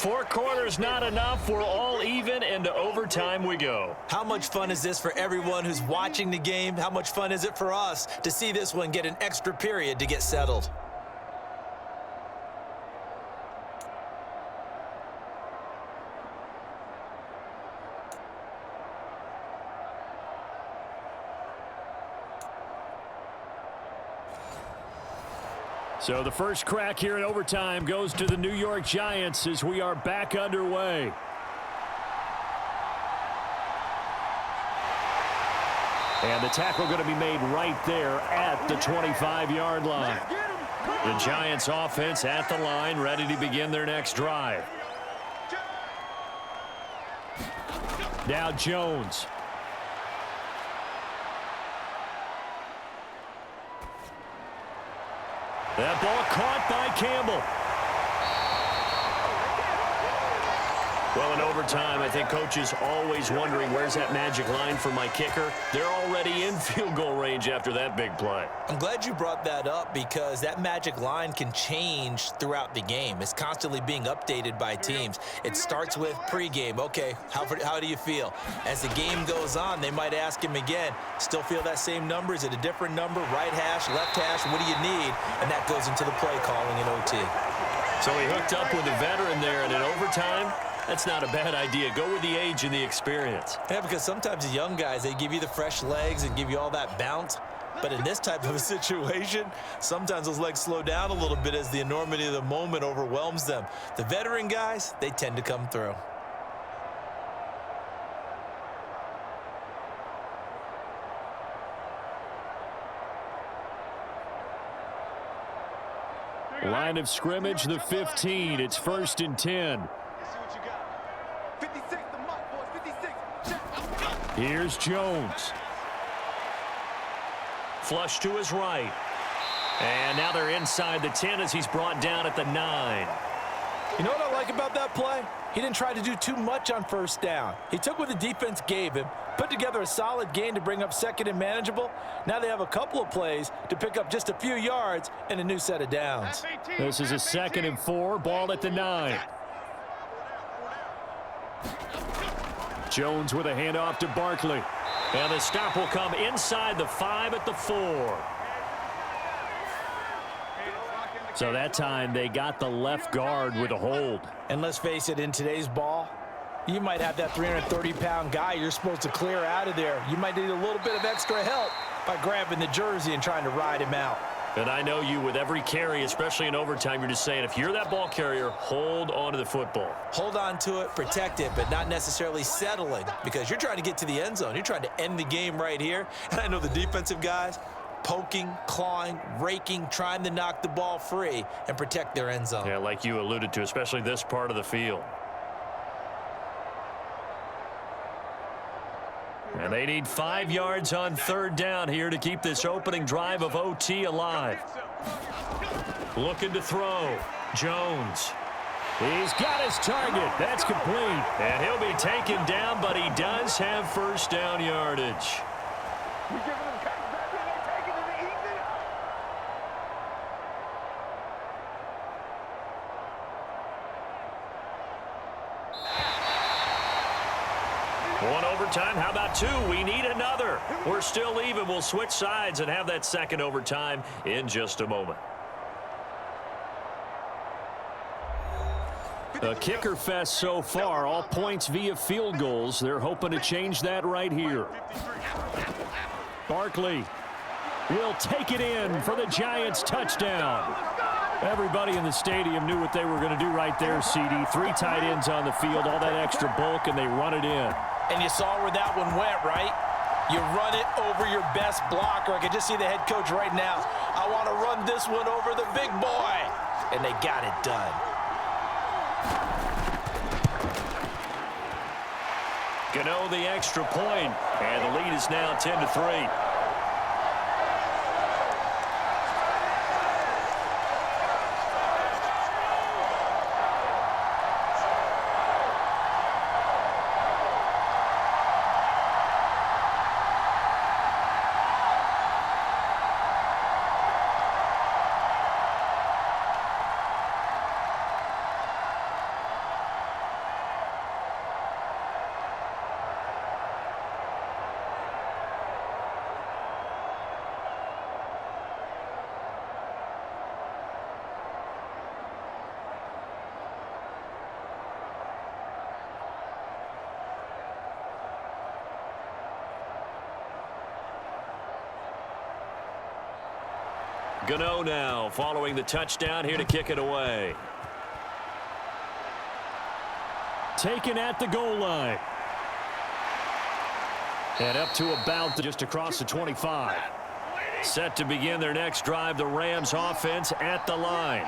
Four quarters not enough. We're all even, and to overtime we go. How much fun is this for everyone who's watching the game? How much fun is it for us to see this one get an extra period to get settled? So the first crack here in overtime goes to the New York Giants as we are back underway. And the tackle going to be made right there at the 25-yard line. The Giants offense at the line, ready to begin their next drive. Now Jones. That ball caught by Campbell. Well, in overtime, I think Coach is always wondering where's that magic line for my kicker. They're already in field goal range after that big play. I'm glad you brought that up because that magic line can change throughout the game. It's constantly being updated by teams. It starts with pregame. Okay, how do you feel? As the game goes on, they might ask him again, still feel that same number? Is it a different number? Right hash, left hash, what do you need? And that goes into the play calling in OT. So he hooked up with a veteran there, and in overtime, that's not a bad idea. Go with the age and the experience. Yeah, because sometimes the young guys, they give you the fresh legs and give you all that bounce. But in this type of a situation, sometimes those legs slow down a little bit as the enormity of the moment overwhelms them. The veteran guys, they tend to come through. Line of scrimmage, the 15. It's 1st and 10. Here's Jones. Flush to his right. And now they're inside the 10 as he's brought down at the 9. You know what I like about that play? He didn't try to do too much on first down. He took what the defense gave him, put together a solid gain to bring up second and manageable. Now they have a couple of plays to pick up just a few yards and a new set of downs. This is a 2nd and 4, ball at the 9. Jones with a handoff to Barkley. And the stop will come inside the 5 at the 4. So that time they got the left guard with a hold. And let's face it, in today's ball, you might have that 330-pound guy you're supposed to clear out of there. You might need a little bit of extra help by grabbing the jersey and trying to ride him out. And I know you, with every carry, especially in overtime, you're just saying, if you're that ball carrier, hold on to the football. Hold on to it, protect it, but not necessarily settling because you're trying to get to the end zone. You're trying to end the game right here. And I know the defensive guys poking, clawing, raking, trying to knock the ball free and protect their end zone. Yeah, like you alluded to, especially this part of the field. And they need 5 yards on 3rd down here to keep this opening drive of OT alive. Looking to throw. Jones. He's got his target. That's complete. And he'll be taken down, but he does have 1st down yardage. One overtime. How about 2? We need another. We're still even. We'll switch sides and have that 2nd overtime in just a moment. A kicker fest so far. All points via field goals. They're hoping to change that right here. Barkley will take it in for the Giants touchdown. Everybody in the stadium knew what they were going to do right there, CD. 3 tight ends on the field, all that extra bulk, and they run it in. And you saw where that one went, right? You run it over your best blocker. I can just see the head coach right now. I want to run this one over the big boy. And they got it done. Gano the extra point, and the lead is now 10-3. Gano now following the touchdown here to kick it away. Taken at the goal line. And up to about just across the 25. Set to begin their next drive, the Rams offense at the line.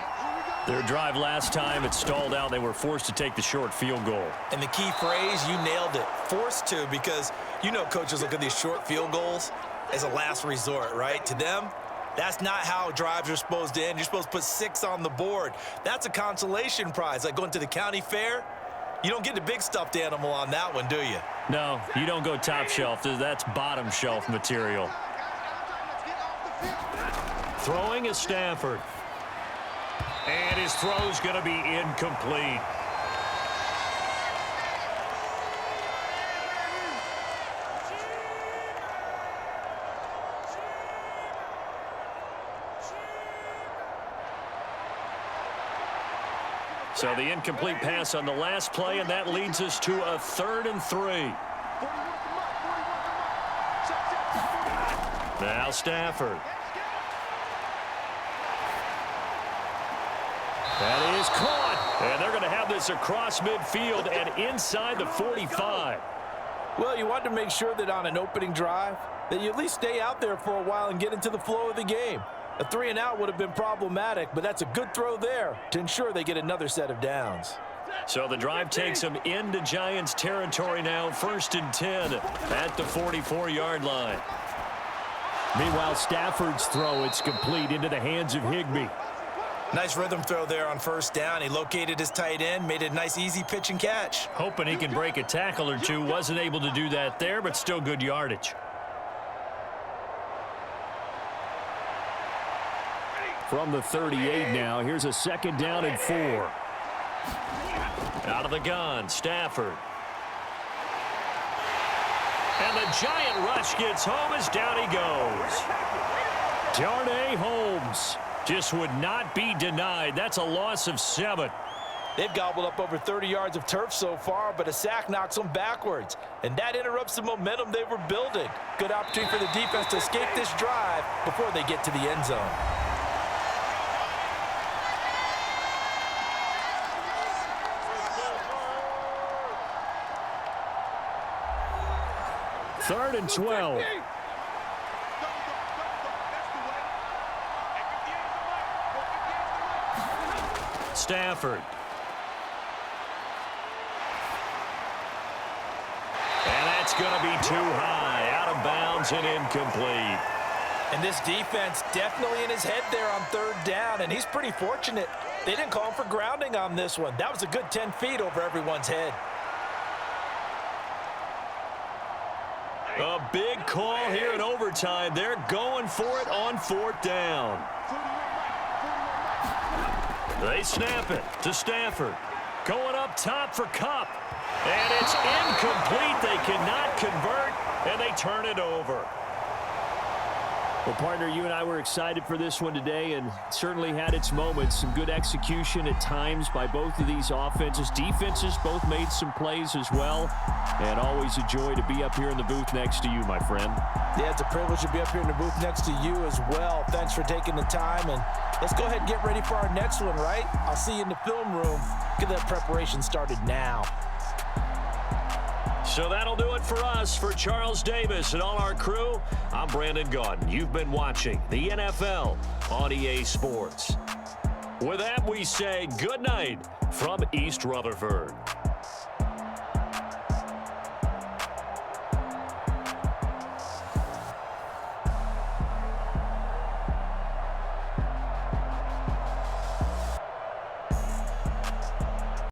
Their drive last time, it stalled out. They were forced to take the short field goal. And the key phrase, you nailed it, forced to, because you know coaches look at these short field goals as a last resort, right? To them, that's not how drives are supposed to end. You're supposed to put 6 on the board. That's a consolation prize, like going to the county fair. You don't get the big stuffed animal on that one, do you? No, you don't go top shelf. That's bottom shelf material. Throwing is Stafford. And his throw's going to be incomplete. So the incomplete pass on the last play, and that leads us to a 3rd and 3. Now Stafford. That is caught, and they're going to have this across midfield and inside the 45. Well, you want to make sure that on an opening drive that you at least stay out there for a while and get into the flow of the game. A 3-and-out would have been problematic, but that's a good throw there to ensure they get another set of downs. So the drive takes them into Giants territory now, 1st and 10 at the 44-yard line. Meanwhile, Stafford's throw, it's complete into the hands of Higbee. Nice rhythm throw there on 1st down. He located his tight end, made a nice easy pitch and catch. Hoping he can break a tackle or two. Wasn't able to do that there, but still good yardage. From the 38 now, here's a 2nd down and 4. Out of the gun, Stafford. And the giant rush gets home as down he goes. Darnay Holmes just would not be denied. That's a loss of 7. They've gobbled up over 30 yards of turf so far, but a sack knocks them backwards, and that interrupts the momentum they were building. Good opportunity for the defense to escape this drive before they get to the end zone. Third and 12. Stafford. And that's going to be too high. Out of bounds and incomplete. And this defense definitely in his head there on 3rd down, and he's pretty fortunate. They didn't call him for grounding on this one. That was a good 10 feet over everyone's head. A big call here in overtime. They're going for it on 4th down. They snap it to Stafford. Going up top for Kupp. And it's incomplete. They cannot convert, and they turn it over. Well, partner, you and I were excited for this one today, and certainly had its moments. Some good execution at times by both of these offenses. Defenses both made some plays as well. And always a joy to be up here in the booth next to you, my friend. Yeah, it's a privilege to be up here in the booth next to you as well. Thanks for taking the time, and let's go ahead and get ready for our next one, right? I'll see you in the film room. Get that preparation started now. So that'll do it for us. For Charles Davis and all our crew, I'm Brandon Gaudin. You've been watching the NFL on EA Sports. With that, we say good night from East Rutherford.